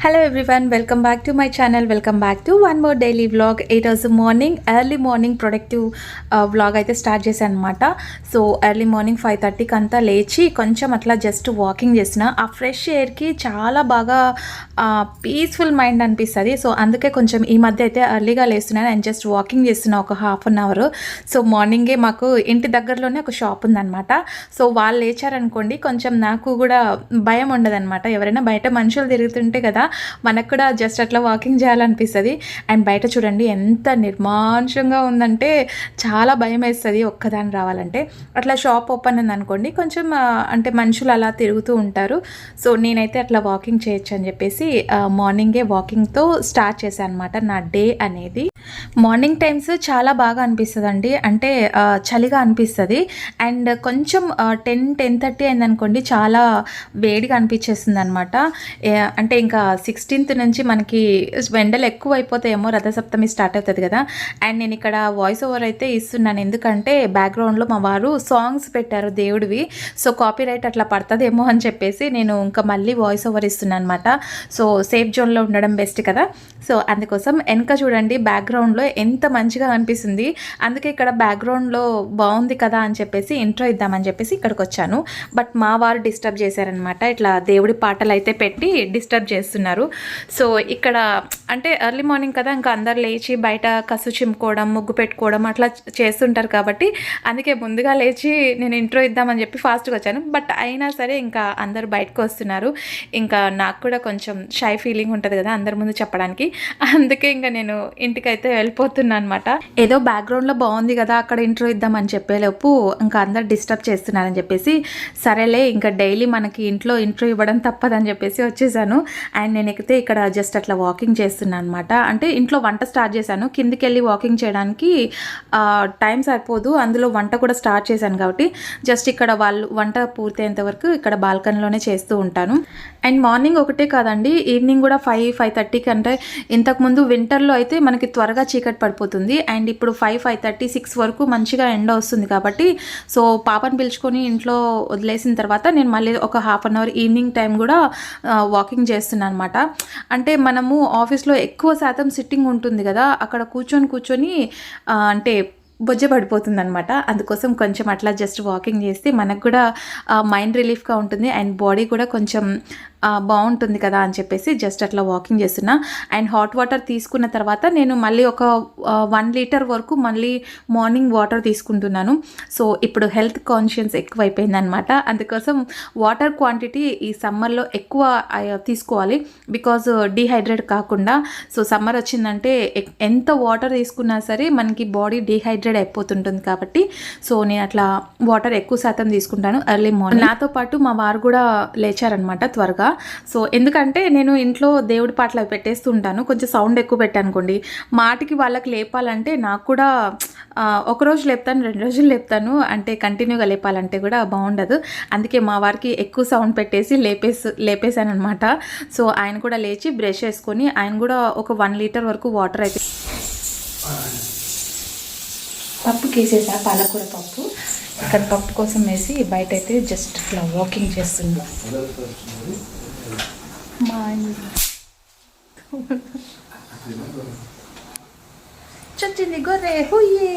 Hello everyone, welcome back to my channel. Welcome back to one more daily vlog. ఈరోజు early morning productive vlog అయితే start చేశాను అనమాట. So early morning 5:30కి అంతా లేచి కొంచెం అట్లా జస్ట్ వాకింగ్ చేసిన. ఆ ఫ్రెష్ ఎయిర్కి చాలా బాగా పీస్ఫుల్ మైండ్ అనిపిస్తుంది. సో అందుకే కొంచెం ఈ మధ్య అయితే ఎర్లీగా లేస్తున్నాను అండ్ జస్ట్ వాకింగ్ చేస్తున్నా ఒక హాఫ్ అన్ అవర్. సో మార్నింగే మాకు ఇంటి దగ్గరలోనే ఒక షాప్ ఉందన్నమాట. సో వాళ్ళు లేచారనుకోండి కొంచెం నాకు కూడా భయం ఉండదన్నమాట. ఎవరైనా బయట మనుషులు తిరుగుతుంటే కదా మనకు కూడా జస్ట్ అట్లా వాకింగ్ చేయాలనిపిస్తుంది. అండ్ బయట చూడండి ఎంత నిర్మానుషంగా ఉందంటే చాలా భయం వేస్తుంది ఒక్కదాని రావాలంటే. అట్లా షాప్ ఓపెన్ ఉందనుకోండి కొంచెం అంటే మనుషులు అలా తిరుగుతూ ఉంటారు. సో నేనైతే అట్లా వాకింగ్ చేయొచ్చు అని చెప్పేసి మార్నింగే వాకింగ్తో స్టార్ట్ చేశాను అనమాట నా డే అనేది. మార్నింగ్ టైమ్స్ చాలా బాగా అనిపిస్తుంది అండి. అంటే చలిగా అనిపిస్తుంది అండ్ కొంచెం 10-10:30 అయిందనుకోండి చాలా వేడిగా అనిపించేస్తుంది అనమాట. అంటే ఇంకా 16th నుంచి మనకి ఎండలు ఎక్కువ అయిపోతాయేమో, రథసప్తమి స్టార్ట్ అవుతుంది కదా. అండ్ నేను ఇక్కడ వాయిస్ ఓవర్ అయితే ఇస్తున్నాను ఎందుకంటే బ్యాక్గ్రౌండ్లో మా వారు సాంగ్స్ పెట్టారు దేవుడివి. సో కాపీరైట్ అట్లా పడుతుందేమో అని చెప్పేసి నేను ఇంకా మళ్ళీ వాయిస్ ఓవర్ ఇస్తున్నాను అనమాట. సో సేఫ్ జోన్లో ఉండడం బెస్ట్ కదా. సో అందుకోసం వెనక చూడండి బ్యాక్గ్రౌండ్లో ఎంత మంచిగా అనిపిస్తుంది. అందుకే ఇక్కడ బ్యాక్గ్రౌండ్లో బాగుంది కదా అని చెప్పేసి ఇంట్రో ఇద్దామని చెప్పేసి ఇక్కడికి వచ్చాను. బట్ మా వారు డిస్టర్బ్ చేశారనమాట. ఇట్లా దేవుడి పాటలు అయితే పెట్టి డిస్టర్బ్ చేస్తున్నారు. సో ఇక్కడ అంటే ఎర్లీ మార్నింగ్ కదా, ఇంకా అందరు లేచి బయట కసు చిమ్ముకోవడం, ముగ్గు పెట్టుకోవడం అట్లా చేస్తుంటారు కాబట్టి అందుకే ముందుగా లేచి నేను ఇంట్రో ఇద్దామని చెప్పి ఫాస్ట్గా వచ్చాను. బట్ అయినా సరే ఇంకా అందరు బయటకు వస్తున్నారు. ఇంకా నాకు కూడా కొంచెం షై ఫీలింగ్ ఉంటుంది కదా అందరి ముందు చెప్పడానికి. అందుకే ఇంకా నేను ఇంటికైతే వెళ్ళిపోతున్నాను అనమాట. ఏదో బ్యాక్గ్రౌండ్లో బాగుంది కదా అక్కడ ఇంట్రో ఇద్దామని చెప్పేలోపు ఇంకా అందరు డిస్టర్బ్ చేస్తున్నారని చెప్పేసి సరేలే ఇంకా డైలీ మనకి ఇంట్లో ఇంట్రో ఇవ్వడం తప్పదని చెప్పేసి వచ్చేసాను. అండ్ నేను ఎక్కితే ఇక్కడ జస్ట్ అట్లా వాకింగ్ చేస్తున్నాను అనమాట. అంటే ఇంట్లో వంట స్టార్ట్ చేశాను, కిందికి వెళ్ళి వాకింగ్ చేయడానికి టైం సరిపోదు, అందులో వంట కూడా స్టార్ట్ చేశాను కాబట్టి జస్ట్ ఇక్కడ వాళ్ళు వంట పూర్తయ్యేంత వరకు ఇక్కడ బాల్కనీలోనే చేస్తూ ఉంటాను. అండ్ మార్నింగ్ ఒకటే కాదండి, ఈవినింగ్ కూడా 5-5:30కి. అంటే ఇంతకుముందు వింటర్లో అయితే మనకి త్వరగా చీకటి పడిపోతుంది అండ్ ఇప్పుడు 5-5:30, 6 వరకు మంచిగా ఎండ వస్తుంది కాబట్టి సో పాపను పిలుచుకొని ఇంట్లో వదిలేసిన తర్వాత నేను మళ్ళీ ఒక half an hour evening time కూడా వాకింగ్ చేస్తున్నాను అనమాట. అంటే మనము ఆఫీస్లో ఎక్కువ శాతం సిట్టింగ్ ఉంటుంది కదా, అక్కడ కూర్చొని అంటే బొజ్జ పడిపోతుంది అనమాట. అందుకోసం కొంచెం అట్లా జస్ట్ వాకింగ్ చేస్తే మనకు కూడా మైండ్ రిలీఫ్గా ఉంటుంది అండ్ బాడీ కూడా కొంచెం బాగుంటుంది కదా అని చెప్పేసి జస్ట్ అట్లా వాకింగ్ చేస్తున్నా. అండ్ హాట్ వాటర్ తీసుకున్న తర్వాత నేను మళ్ళీ ఒక 1 లీటర్ వరకు మళ్ళీ మార్నింగ్ వాటర్ తీసుకుంటున్నాను. సో ఇప్పుడు హెల్త్ కాన్షియన్స్ ఎక్కువ అయిపోయింది అనమాట. అందుకోసం వాటర్ క్వాంటిటీ ఈ సమ్మర్లో ఎక్కువ తీసుకోవాలి బికాజ్ డీహైడ్రేట్ కాకుండా. సో సమ్మర్ వచ్చిందంటే ఎంత వాటర్ తీసుకున్నా సరే మనకి బాడీ డీహైడ్రేట్ అయిపోతుంటుంది కాబట్టి సో నేను అట్లా వాటర్ ఎక్కువ శాతం తీసుకుంటాను ఎర్లీ మార్నింగ్. నాతో పాటు మా వారు కూడా లేచారనమాట త్వరగా. సో ఎందుకంటే నేను ఇంట్లో దేవుడి పాటలు అవి పెట్టేస్తూ ఉంటాను, కొంచెం సౌండ్ ఎక్కువ పెట్టానుకోండి మాటికి వాళ్ళకి లేపాలంటే నాకు కూడా ఒకరోజు లేపుతాను, 2 రోజులు లేపుతాను, అంటే కంటిన్యూగా లేపాలంటే కూడా బాగుండదు. అందుకే మా వారికి ఎక్కువ సౌండ్ పెట్టేసి లేపేశాను అనమాట. సో ఆయన కూడా లేచి బ్రష్ చేసుకొని ఆయన కూడా ఒక 1 లీటర్ వరకు వాటర్ అయితే పప్పు కేసేసా, పాలకూర పప్పు. ఇక్కడ పప్పు కోసం వేసి బయట అయితే జస్ట్ ఇట్లా వాకింగ్ చేస్తున్నా. చచ్చింది గొర్రె హుయ్యే.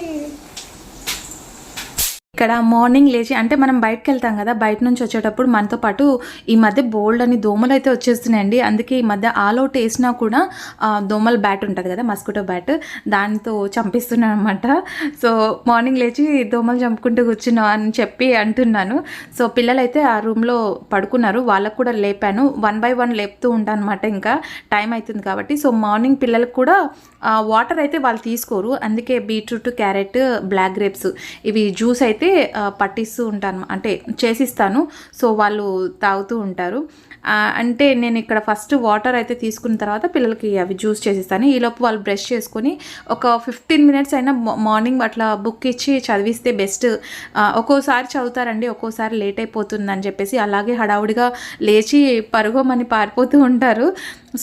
ఇక్కడ మార్నింగ్ లేచి అంటే మనం బయటకు వెళ్తాం కదా, బయట నుంచి వచ్చేటప్పుడు మనతో పాటు ఈ మధ్య బోల్డ్ అని దోమలు అయితే వచ్చేస్తున్నాయండి. అందుకే ఈ మధ్య ఆల్ అవుట్ వేసినా కూడా దోమల బ్యాట్ ఉంటుంది కదా, మస్కిటో బ్యాట్, దానితో చంపిస్తున్నాను అనమాట. సో మార్నింగ్ లేచి దోమలు చంపుకుంటూ కూర్చున్నాం అని చెప్పి అంటున్నాను. సో పిల్లలైతే ఆ రూమ్లో పడుకున్నారు, వాళ్ళకు కూడా లేపాను. 1 by 1 లేపుతూ ఉంటాను అనమాట, ఇంకా టైం అవుతుంది కాబట్టి. సో మార్నింగ్ పిల్లలకు కూడా వాటర్ అయితే వాళ్ళు తీసుకోరు, అందుకే బీట్రూట్, క్యారెట్, బ్లాక్ గ్రేప్స్ ఇవి జ్యూస్ అయితే పట్టిస్తూ ఉంటాను, అంటే చేసిస్తాను. సో వాళ్ళు తాగుతూ ఉంటారు. అంటే నేను ఇక్కడ ఫస్ట్ వాటర్ అయితే తీసుకున్న తర్వాత పిల్లలకి అవి జ్యూస్ చేసిస్తాను. ఈలోపు వాళ్ళు బ్రష్ చేసుకొని ఒక 15 minutes అయినా మార్నింగ్ అట్లా బుక్ ఇచ్చి చదివిస్తే బెస్ట్. ఒక్కోసారి చదువుతారండి, ఒక్కోసారి లేట్ అయిపోతుంది అని చెప్పేసి అలాగే హడావుడిగా లేచి పరుగోమని పారిపోతూ ఉంటారు.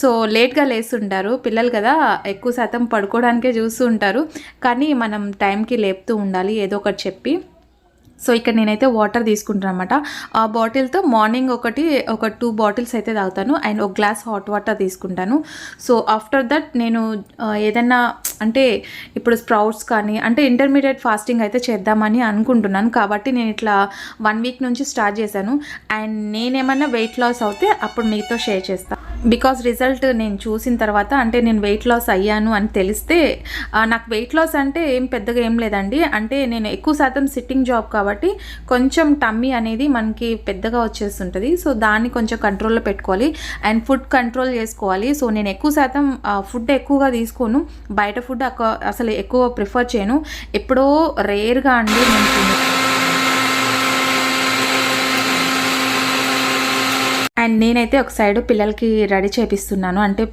సో లేట్గా లేస్తుంటారు పిల్లలు కదా, ఎక్కువ శాతం పడుకోవడానికే చూస్తూ ఉంటారు. కానీ మనం టైంకి లేపుతూ ఉండాలి ఏదో ఒకటి చెప్పి. సో ఇక్కడ నేనైతే వాటర్ తీసుకుంటాను అనమాట. ఆ బాటిల్తో మార్నింగ్ ఒక 2 బాటిల్స్ అయితే తాగుతాను అండ్ ఒక గ్లాస్ హాట్ వాటర్ తీసుకుంటాను. సో ఆఫ్టర్ దట్ నేను ఏదైనా అంటే ఇప్పుడు స్ప్రౌట్స్ కానీ అంటే ఇంటర్మీడియట్ ఫాస్టింగ్ అయితే చేద్దామని అనుకుంటున్నాను. కాబట్టి నేను ఇట్లా 1 వీక్ నుంచి స్టార్ట్ చేశాను. అండ్ నేనేమన్నా వెయిట్ లాస్ అవుతే అప్పుడు మీతో షేర్ చేస్తాను. బికాజ్ రిజల్ట్ నేను చూసిన తర్వాత అంటే నేను వెయిట్ లాస్ అయ్యాను అని తెలిస్తే నాకు వెయిట్ లాస్ అంటే పెద్దగా ఏం లేదండి. అంటే నేను ఎక్కువ శాతం సిట్టింగ్ జాబ్ కాబట్టి కొంచెం టమ్మీ అనేది మనకి పెద్దగా వచ్చేస్తుంటుంది. సో దాన్ని కొంచెం కంట్రోల్లో పెట్టుకోవాలి అండ్ ఫుడ్ కంట్రోల్ చేసుకోవాలి. సో నేను ఎక్కువ శాతం ఫుడ్ ఎక్కువగా తీసుకోను. బయట ఫుడ్ అసలు ఎక్కువ ప్రిఫర్ చేయను. ఎప్పుడో రేర్గా అండి నేను అండ్ నేనైతే ఒక సైడ్ పిల్లలకి రెడీ చేపిస్తున్నాను, అంటే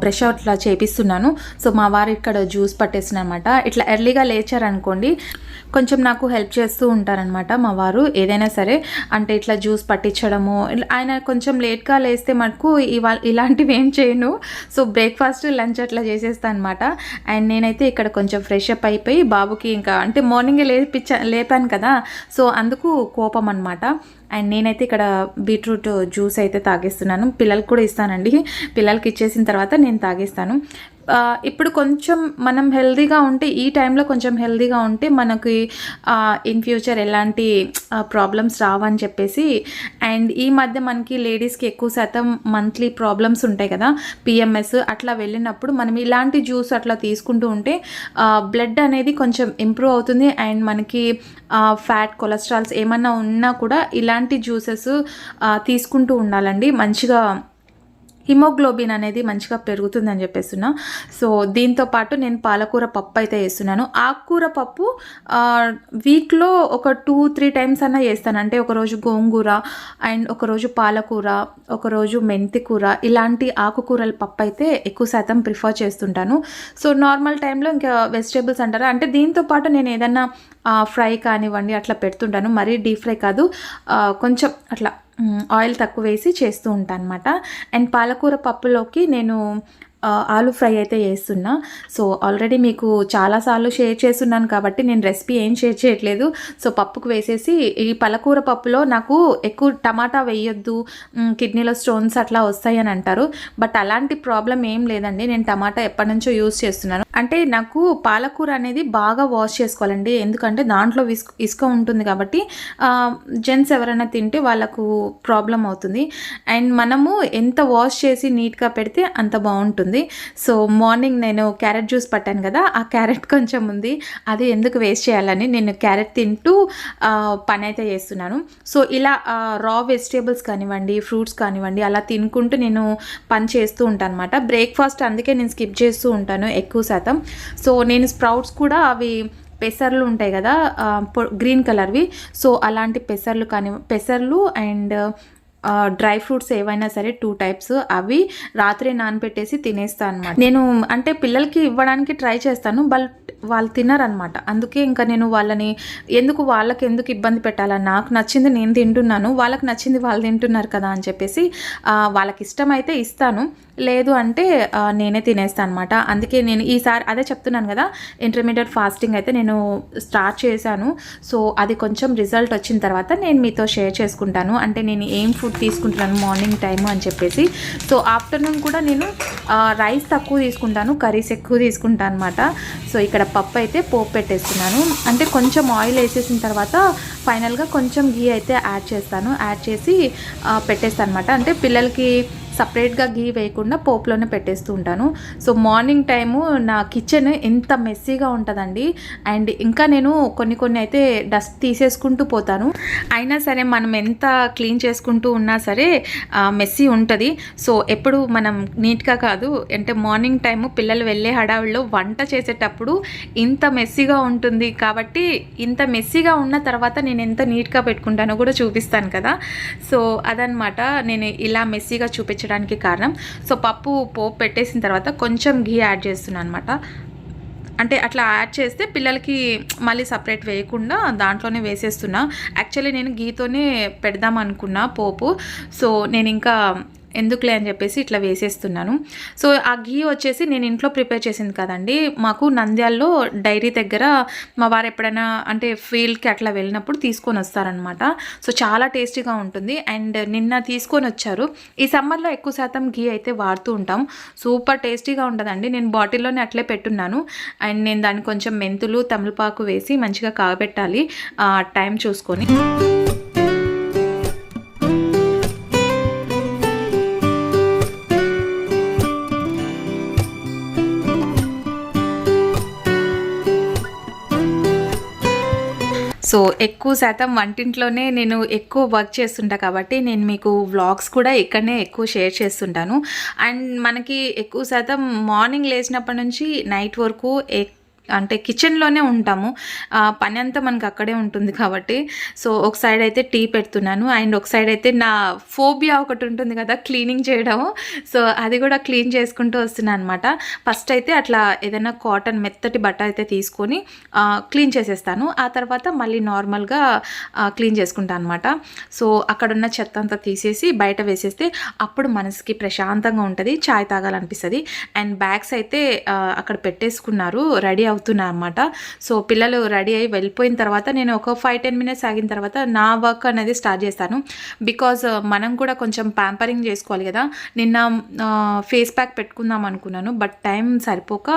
బ్రష్ అవుట్లా చేపిస్తున్నాను. సో మా వారు ఇక్కడ జ్యూస్ పట్టేస్తున్నారు అనమాట. ఇట్లా ఎర్లీగా లేచారనుకోండి కొంచెం నాకు హెల్ప్ చేస్తూ ఉంటారనమాట మా వారు. ఏదైనా సరే అంటే ఇట్లా జ్యూస్ పట్టించడము, ఆయన కొంచెం లేట్గా లేస్తే మటుకు ఇలాంటివి ఏం చేయను. సో బ్రేక్ఫాస్ట్ లంచ్ అట్లా చేసేస్తాను అనమాట. అండ్ నేనైతే ఇక్కడ కొంచెం ఫ్రెష్ అప్ అయిపోయి బాబుకి ఇంకా అంటే మార్నింగే లేపాను కదా, సో అందుకు కోపం అనమాట. అండ్ నేనైతే ఇక్కడ బీట్రూట్ జ్యూస్ అయితే తాగేస్తున్నాను. పిల్లలకి కూడా ఇస్తానండి. పిల్లలకి ఇచ్చేసిన తర్వాత నేను తాగేస్తాను. ఇప్పుడు కొంచెం మనం హెల్తీగా ఉంటే, ఈ టైంలో కొంచెం హెల్తీగా ఉంటే మనకి ఇన్ ఫ్యూచర్ ఎలాంటి ప్రాబ్లమ్స్ రావని చెప్పేసి. అండ్ ఈ మధ్య మనకి లేడీస్కి ఎక్కువ శాతం మంత్లీ ప్రాబ్లమ్స్ ఉంటాయి కదా, పిఎంఎస్ అట్లా వెళ్ళినప్పుడు మనం ఇలాంటి జ్యూస్ అట్లా తీసుకుంటూ ఉంటే బ్లడ్ అనేది కొంచెం ఇంప్రూవ్ అవుతుంది. అండ్ మనకి ఫ్యాట్ కొలెస్ట్రాల్స్ ఏమన్నా ఉన్నా కూడా ఇలాంటి జ్యూసెస్ తీసుకుంటూ ఉండాలండి. మంచిగా హిమోగ్లోబిన్ అనేది మంచిగా పెరుగుతుందని చెప్పేస్తున్నా. సో దీంతో పాటు నేను పాలకూర పప్పు అయితే వేస్తున్నాను. ఆకుకూర పప్పు వీక్లో ఒక 2-3 టైమ్స్ అన్నా చేస్తాను. అంటే ఒకరోజు గోంగూర అండ్ ఒకరోజు పాలకూర, ఒకరోజు మెంతి కూర, ఇలాంటి ఆకుకూరల పప్పు అయితే ఎక్కువ శాతం ప్రిఫర్ చేస్తుంటాను. సో నార్మల్ టైంలో ఇంకా వెజిటేబుల్స్ అంటారా, అంటే దీంతో పాటు నేను ఏదన్నా ఫ్రై కానివ్వండి అట్లా పెడుతుంటాను. మరీ డీప్ ఫ్రై కాదు, కొంచెం అట్లా ఆయిల్ తక్కువ వేసి చేస్తూ ఉంటాను అనమాట. అండ్ పాలకూర పప్పులోకి నేను ఆలు ఫ్రై అయితే చేస్తున్నా. సో ఆల్రెడీ మీకు చాలాసార్లు షేర్ చేస్తున్నాను కాబట్టి నేను రెసిపీ ఏం షేర్ చేయట్లేదు. సో పప్పుకు వేసేసి, ఈ పాలకూర పప్పులో నాకు ఎక్కువ టమాటా వేయొద్దు, కిడ్నీలో స్టోన్స్ అట్లా వస్తాయి అని అంటారు. బట్ అలాంటి ప్రాబ్లం ఏం లేదండి. నేను టమాటా ఎప్పటి నుంచో యూస్ చేస్తున్నాను. అంటే నాకు పాలకూర అనేది బాగా వాష్ చేసుకోవాలండి, ఎందుకంటే దాంట్లో ఇసుక ఉంటుంది కాబట్టి జెంట్స్ ఎవరైనా తింటే వాళ్ళకు ప్రాబ్లం అవుతుంది. అండ్ మనము ఎంత వాష్ చేసి నీట్గా పెడితే అంత బాగుంటుంది. సో మార్నింగ్ నేను క్యారెట్ జ్యూస్ పట్టాను కదా, ఆ క్యారెట్ కొంచెం ఉంది, అది ఎందుకు వేస్ట్ చేయాలని నేను క్యారెట్ తింటూ పని అయితే చేస్తున్నాను. సో ఇలా రా వెజిటేబుల్స్ కానివ్వండి, ఫ్రూట్స్ కానివ్వండి, అలా తినుకుంటూ నేను పని చేస్తూ ఉంటాను అనమాట. బ్రేక్ఫాస్ట్ అందుకే నేను స్కిప్ చేస్తూ ఉంటాను ఎక్కువ శాతం. సో నేను స్ప్రౌట్స్ కూడా అవి పెసర్లు ఉంటాయి కదా గ్రీన్ కలర్వి, సో అలాంటి పెసర్లు అండ్ డ్రై ఫ్రూట్స్ ఏవైనా సరే 2 టైప్స్ అవి రాత్రి నానబెట్టేసి తినేస్తాను అనమాట. నేను అంటే పిల్లలకి ఇవ్వడానికి ట్రై చేస్తాను, బట్ వాళ్ళు తినరనమాట. అందుకే ఇంకా నేను వాళ్ళకి ఎందుకు ఇబ్బంది పెట్టాలని, నాకు నచ్చింది నేను తింటున్నాను, వాళ్ళకి నచ్చింది వాళ్ళు తింటున్నారు కదా అని చెప్పేసి వాళ్ళకి ఇష్టమైతే ఇస్తాను, లేదు అంటే నేనే తినేస్తాను అనమాట. అందుకే నేను ఈసారి అదే చెప్తున్నాను కదా, ఇంటర్మీడియట్ ఫాస్టింగ్ అయితే నేను స్టార్ట్ చేశాను. సో అది కొంచెం రిజల్ట్ వచ్చిన తర్వాత నేను మీతో షేర్ చేసుకుంటాను, అంటే నేను ఏం ఫుడ్ తీసుకుంటున్నాను మార్నింగ్ టైము అని చెప్పేసి. సో ఆఫ్టర్నూన్ కూడా నేను రైస్ తక్కువ తీసుకుంటాను, కర్రీస్ ఎక్కువ తీసుకుంటాను అనమాట. సో ఇక్కడ పప్పు అయితే పోపు పెట్టేస్తున్నాను, అంటే కొంచెం ఆయిల్ వేసేసిన తర్వాత ఫైనల్గా కొంచెం గీ అయితే యాడ్ చేసి పెట్టేస్తాను అనమాట. అంటే పిల్లలకి సపరేట్గా గీ వేయకుండా పోపులోనే పెట్టేస్తూ ఉంటాను. సో మార్నింగ్ టైము నా కిచెన్ ఎంత మెస్సీగా ఉంటుందండి. అండ్ ఇంకా నేను కొన్ని అయితే డస్ట్ తీసేసుకుంటూ పోతాను, అయినా సరే మనం ఎంత క్లీన్ చేసుకుంటూ ఉన్నా సరే మెస్సీ ఉంటుంది. సో ఎప్పుడు మనం నీట్గా కాదు, అంటే మార్నింగ్ టైము పిల్లలు వెళ్ళే హడావిడిలో వంట చేసేటప్పుడు ఇంత మెస్సీగా ఉంటుంది కాబట్టి, ఇంత మెస్సీగా ఉన్న తర్వాత నేను ఎంత నీట్గా పెట్టుకుంటానో కూడా చూపిస్తాను కదా. సో అదనమాట నేను ఇలా మెస్సీగా చూపించడానికి కారణం. సో పోపు పెట్టేసిన తర్వాత కొంచెం ఘీ యాడ్ చేస్తున్నాను అనమాట. అంటే అట్లా యాడ్ చేస్తే పిల్లలకి మళ్ళీ సపరేట్ వేయకుండా దాంట్లోనే వేసేస్తున్నా. యాక్చువల్లీ నేను గీతోనే పెడదాం అనుకున్నా పోపు. సో నేను ఇంకా ఎందుకులే అని చెప్పేసి ఇట్లా వేసేస్తున్నాను. సో ఆ ఘీ వచ్చేసి నేను ఇంట్లో ప్రిపేర్ చేసింది కదండి. మాకు నంద్యాలలో డైరీ దగ్గర మా వారు ఎప్పుడైనా అంటే ఫీల్డ్కి అట్లా వెళ్ళినప్పుడు తీసుకొని వస్తారనమాట. సో చాలా టేస్టీగా ఉంటుంది. అండ్ నిన్న తీసుకొని వచ్చారు. ఈ సమ్మర్లో ఎక్కువ శాతం ఘీ అయితే వాడుతూ ఉంటాం. సూపర్ టేస్టీగా ఉంటుందండి. నేను బాటిల్లోనే అట్లే పెట్టున్నాను. అండ్ నేను దాన్ని కొంచెం మెంతులు తమలపాకు వేసి మంచిగా కాగబెట్టాలి టైం చూసుకొని. సో ఎక్కువ శాతం వంటింట్లోనే నేను ఎక్కువ వర్క్ చేస్తుంటా కాబట్టి నేను మీకు వ్లాగ్స్ కూడా ఇక్కడనే ఎక్కువ షేర్ చేస్తుంటాను. అండ్ మనకి ఎక్కువ శాతం మార్నింగ్ లేచినప్పటి నుంచి నైట్ వరకు అంటే కిచెన్లోనే ఉంటాము. పని అంతా మనకు అక్కడే ఉంటుంది కాబట్టి. సో ఒక సైడ్ అయితే టీ పెడుతున్నాను. అండ్ ఒక సైడ్ అయితే నా ఫోబియా ఒకటి ఉంటుంది కదా, క్లీనింగ్ చేయడము. సో అది కూడా క్లీన్ చేసుకుంటూ వస్తున్నాను అనమాట. ఫస్ట్ అయితే అట్లా ఏదైనా కాటన్ మెత్తటి బట్ట అయితే తీసుకొని క్లీన్ చేసేస్తాను. ఆ తర్వాత మళ్ళీ నార్మల్గా క్లీన్ చేసుకుంటాను అనమాట. సో అక్కడున్న చెత్త అంతా తీసేసి బయట వేసేస్తే అప్పుడు మనసుకి ప్రశాంతంగా ఉంటుంది, చాయ్ తాగాలనిపిస్తుంది. అండ్ బ్యాగ్స్ అయితే అక్కడ పెట్టేసుకున్నారు, రెడీ అవుతున్నారు అనమాట. సో పిల్లలు రెడీ అయ్యి వెళ్ళిపోయిన తర్వాత నేను ఒక 5-10 మినిట్స్ ఆగిన తర్వాత నా వర్క్ అనేది స్టార్ట్ చేస్తాను. బికాజ్ మనం కూడా కొంచెం ప్యాంపరింగ్ చేసుకోవాలి కదా. నిన్న ఫేస్ ప్యాక్ పెట్టుకుందాం అనుకున్నాను, బట్ టైం సరిపోక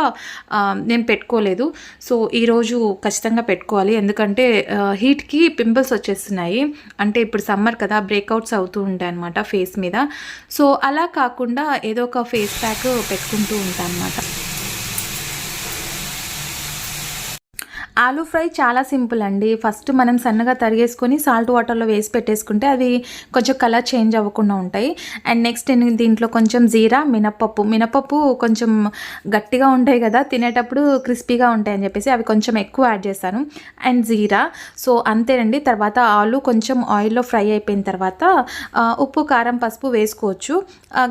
నేను పెట్టుకోలేదు. సో ఈరోజు ఖచ్చితంగా పెట్టుకోవాలి, ఎందుకంటే హీట్కి పింపుల్స్ వచ్చేస్తున్నాయి. అంటే ఇప్పుడు సమ్మర్ కదా, బ్రేక్అవుట్స్ అవుతూ ఉంటాయి అనమాట ఫేస్ మీద. సో అలా కాకుండా ఏదో ఒక ఫేస్ ప్యాక్ పెట్టుకుంటూ ఉంటాను అనమాట. ఆలూ ఫ్రై చాలా సింపుల్ అండి. ఫస్ట్ మనం సన్నగా తరిగేసుకొని సాల్ట్ వాటర్లో వేసి పెట్టేసుకుంటే అవి కొంచెం కలర్ చేంజ్ అవ్వకుండా ఉంటాయి. అండ్ నెక్స్ట్ నేను దీంట్లో కొంచెం జీరా, మినపప్పు కొంచెం గట్టిగా ఉంటాయి కదా, తినేటప్పుడు క్రిస్పీగా ఉంటాయి అని చెప్పేసి అవి కొంచెం ఎక్కువ యాడ్ చేస్తాను. And jeera. సో అంతేనండి. తర్వాత ఆలు కొంచెం ఆయిల్లో ఫ్రై అయిపోయిన తర్వాత ఉప్పు, కారం, పసుపు వేసుకోవచ్చు,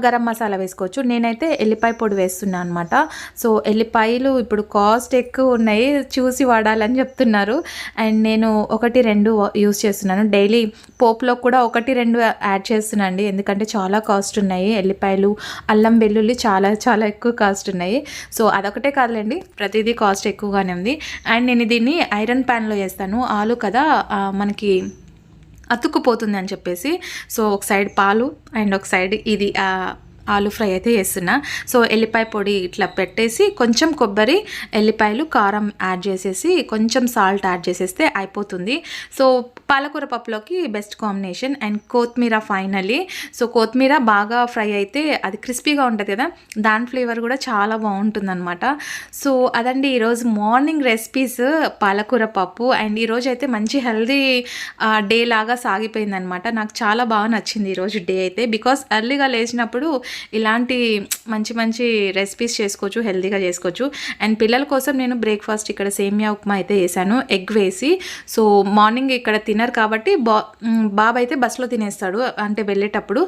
గరం మసాలా వేసుకోవచ్చు. నేనైతే ఎల్లిపాయ పొడి వేస్తున్నాను అనమాట. సో ఎల్లిపాయలు ఇప్పుడు కాస్ట్ ఎక్కువ ఉన్నాయి, చూసి వాడాలి అని చెప్తున్నారు. అండ్ నేను 1-2 యూస్ చేస్తున్నాను. డైలీ పోపులో కూడా 1-2 యాడ్ చేస్తున్నాను, ఎందుకంటే చాలా కాస్ట్ ఉన్నాయి ఎల్లిపాయలు, అల్లం వెల్లుల్లి చాలా చాలా ఎక్కువ కాస్ట్ ఉన్నాయి. సో అదొకటే కాదులేండి, ప్రతిదీ కాస్ట్ ఎక్కువగానే ఉంది. అండ్ నేను దీన్ని ఐరన్ ప్యాన్లో చేస్తాను. ఆలు కదా మనకి అతుక్కుపోతుంది అని చెప్పేసి. సో ఒక సైడ్ పాలు అండ్ ఒక సైడ్ ఇది ఆలూ ఫ్రై అయితే చేస్తున్నా. సో ఎల్లిపాయ పొడి ఇట్లా పెట్టేసి కొంచెం కొబ్బరి, ఎల్లిపాయలు, కారం యాడ్ చేసేసి కొంచెం సాల్ట్ యాడ్ చేసేస్తే అయిపోతుంది. సో పాలకూర పప్పులోకి బెస్ట్ కాంబినేషన్. అండ్ కొత్తిమీర ఫైనల్లీ. సో కొత్తిమీర బాగా ఫ్రై అయితే అది క్రిస్పీగా ఉంటుంది కదా, దాని ఫ్లేవర్ కూడా చాలా బాగుంటుంది అనమాట. సో అదండి ఈరోజు మార్నింగ్ రెసిపీస్, పాలకూర పప్పు. అండ్ ఈరోజు అయితే మంచి హెల్దీ డే లాగా సాగిపోయింది అనమాట. నాకు చాలా బాగా నచ్చింది ఈరోజు డే అయితే, బికాస్ ఎర్లీగా లేచినప్పుడు ఇలాంటి మంచి మంచి రెసిపీస్ చేసుకోవచ్చు, హెల్తీగా చేసుకోవచ్చు. అండ్ పిల్లల కోసం నేను బ్రేక్ఫాస్ట్ ఇక్కడ సేమియా ఉప్మా అయితే వేసాను, ఎగ్ వేసి. సో మార్నింగ్ ఇక్కడ తినరు కాబట్టి బాబు అయితే బస్సులో తినేస్తాడు అంటే వెళ్ళేటప్పుడు.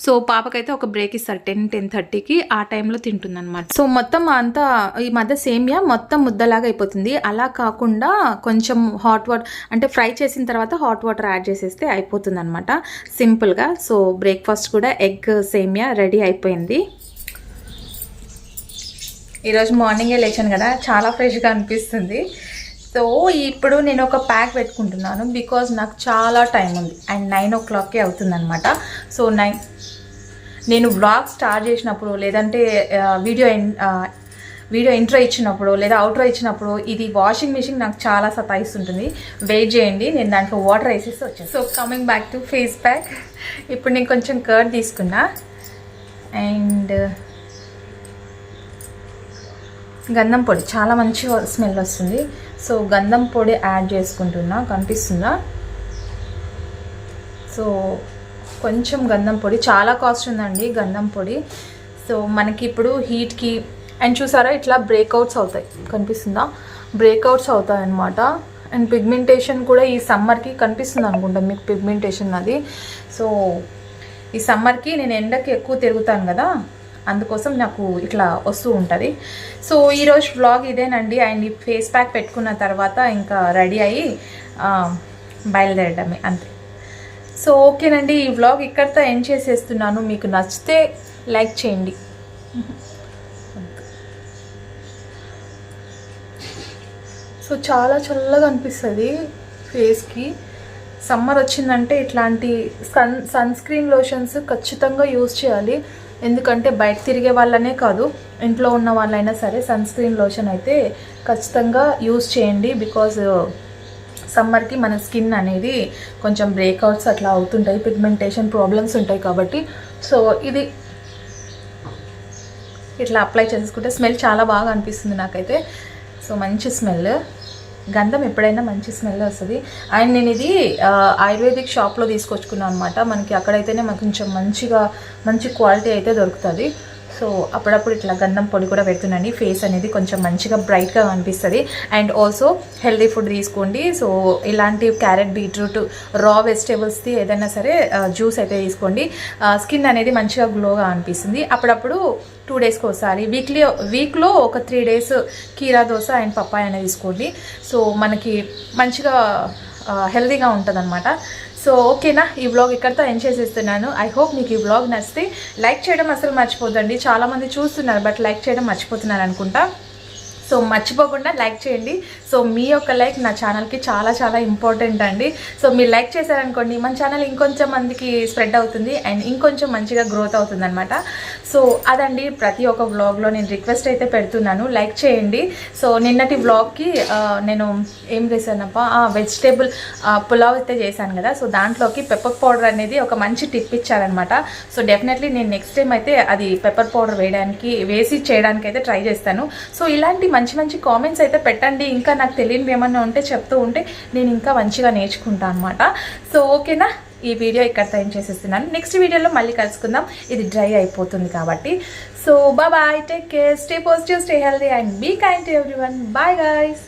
సో పాపకైతే ఒక బ్రేక్ ఇస్తారు 10-10:30కి, ఆ టైంలో తింటుందన్నమాట. సో మొత్తం అంతా ఈ మధ్య సేమియా మొత్తం ముద్దలాగా అయిపోతుంది. అలా కాకుండా కొంచెం హాట్ వాటర్ అంటే ఫ్రై చేసిన తర్వాత హాట్ వాటర్ యాడ్ చేసేస్తే అయిపోతుంది అనమాట సింపుల్గా. సో బ్రేక్ఫాస్ట్ కూడా ఎగ్ సేమియా రెడీ అయిపోయింది. ఈరోజు మార్నింగే లేచాను కదా, చాలా ఫ్రెష్గా అనిపిస్తుంది. సో ఇప్పుడు నేను ఒక ప్యాక్ పెట్టుకుంటున్నాను, బికాజ్ నాకు చాలా టైం ఉంది. అండ్ 9 o'clockకే అవుతుంది అనమాట. సో నేను వ్లాగ్ స్టార్ట్ చేసినప్పుడు, లేదంటే వీడియో ఇంట్రో ఇచ్చినప్పుడు లేదా అవుట్రో ఇచ్చినప్పుడు ఇది వాషింగ్ మిషన్ నాకు చాలా సతాయిస్తుంటుంది. వెయిట్ చేయండి, నేను దాంట్లో వాటర్ వేసేసి వచ్చాను. So coming back to face pack. ఇప్పుడు నేను కొంచెం కర్డ్ తీసుకున్నా అండ్ గంధం పొడి, చాలా మంచి స్మెల్ వస్తుంది. సో గంధం పొడి యాడ్ చేసుకుంటున్నా, కనిపిస్తుందా? సో కొంచెం గంధం పొడి, చాలా కాస్ట్ ఉందండి గంధం పొడి. సో మనకి ఇప్పుడు హీట్కి అండ్ చూసారా ఇట్లా బ్రేక్అవుట్స్ అవుతాయి, కనిపిస్తుందా? బ్రేక్అవుట్స్ అవుతాయి అన్నమాట. అండ్ పిగ్మెంటేషన్ కూడా ఈ సమ్మర్కి కనిపిస్తుంది అనుకుంటా మీకు పిగ్మెంటేషన్ అది. సో ఈ సమ్మర్కి నేను ఎండకి ఎక్కువ తిరుగుతాను కదా, అందుకోసం నాకు ఇట్లా వస్తూ ఉంటుంది. సో ఈరోజు వ్లాగ్ ఇదేనండి. అండ్ ఈ ఫేస్ ప్యాక్ పెట్టుకున్న తర్వాత ఇంకా రెడీ అయ్యి బయలుదేరడమే అంతే. సో ఓకేనండి, ఈ వ్లాగ్ ఇక్కడితో ఎండ్ చేసేస్తున్నాను. మీకు నచ్చితే లైక్ చేయండి. సో చాలా చల్లగా అనిపిస్తుంది ఫేస్కి. సమ్మర్ వచ్చిందంటే ఇట్లాంటి సన్ స్క్రీన్ లోషన్స్ ఖచ్చితంగా యూజ్ చేయాలి. ఎందుకంటే బయట తిరిగే వాళ్ళనే కాదు, ఇంట్లో ఉన్న వాళ్ళైనా సరే సన్ స్క్రీన్ లోషన్ అయితే ఖచ్చితంగా యూజ్ చేయండి. బికాజ్ సమ్మర్కి మన స్కిన్ అనేది కొంచెం బ్రేక్అవుట్స్ అట్లా అవుతుంటాయి, పిగ్మెంటేషన్ ప్రాబ్లమ్స్ ఉంటాయి కాబట్టి. సో ఇది ఇట్లా అప్లై చేసుకుంటే స్మెల్ చాలా బాగా అనిపిస్తుంది నాకైతే. సో మంచి స్మెల్, గంధం ఎప్పుడైనా మంచి స్మెల్ వస్తుంది. అండ్ నేను ఇది ఆయుర్వేదిక్ షాప్లో తీసుకొచ్చుకున్నాను అనమాట. మనకి అక్కడైతేనే మనకు కొంచెం మంచి క్వాలిటీ అయితే దొరుకుతుంది. సో అప్పుడప్పుడు ఇట్లా గంధం పొడి కూడా పెడుతున్నాండి. ఫేస్ అనేది కొంచెం మంచిగా బ్రైట్గా కనిపిస్తుంది. అండ్ ఆల్సో హెల్దీ ఫుడ్ తీసుకోండి. సో ఇలాంటి క్యారెట్, బీట్రూట్, రా వెజిటేబుల్స్ది ఏదైనా సరే జ్యూస్ అయితే తీసుకోండి. స్కిన్ అనేది మంచిగా గ్లోగా అనిపిస్తుంది. అప్పుడప్పుడు 2 డేస్కి ఒకసారి, వీక్లో ఒక 3 డేస్ కీరా దోశ అండ్ పప్పాయ అనేది తీసుకోండి. సో మనకి మంచిగా హెల్దీగా ఉంటుంది అనమాట. సో ఓకేనా, ఈ వ్లాగ్ ఇక్కడితో ఎండ్ చేసేస్తున్నాను. ఐ హోప్ మీకు ఈ వ్లాగ్ నచ్చితే లైక్ చేయడం అసలు మర్చిపోద్దండి. చాలామంది చూస్తున్నారు బట్ లైక్ చేయడం మర్చిపోతున్నారు అనుకుంటా. సో మర్చిపోకుండా లైక్ చేయండి. సో మీ యొక్క లైక్ నా ఛానల్కి చాలా చాలా ఇంపార్టెంట్ అండి. సో మీరు లైక్ చేశారనుకోండి మన ఛానల్ ఇంకొంచెం మందికి స్ప్రెడ్ అవుతుంది అండ్ ఇంకొంచెం మంచిగా గ్రోత్ అవుతుంది అనమాట. సో అదండి, ప్రతి ఒక్క వ్లాగ్లో నేను రిక్వెస్ట్ అయితే పెడుతున్నాను, లైక్ చేయండి. సో నిన్నటి వ్లాగ్కి నేను ఏం చేశానప్పా, వెజిటేబుల్ పులావ్ అయితే చేశాను కదా. సో దాంట్లోకి పెప్పర్ పౌడర్ అనేది ఒక మంచి టిప్ ఇచ్చారనమాట. సో డెఫినెట్లీ నేను నెక్స్ట్ టైం అయితే అది పెప్పర్ పౌడర్ వేసి చేయడానికి అయితే ట్రై చేస్తాను. సో ఇలాంటి మంచి కామెంట్స్ అయితే పెట్టండి. ఇంకా నాకు తెలియనివి ఏమన్నా ఉంటే చెప్తూ ఉంటే నేను ఇంకా మంచిగా నేర్చుకుంటాను అనమాట. సో ఓకేనా, ఈ వీడియో ఇక్కడితో ఏం చేసేస్తున్నాను. నెక్స్ట్ వీడియోలో మళ్ళీ కలుసుకుందాం. ఇది డ్రై అయిపోతుంది కాబట్టి. So bye, take care, stay positive, stay healthy and be kind to everyone. Bye guys.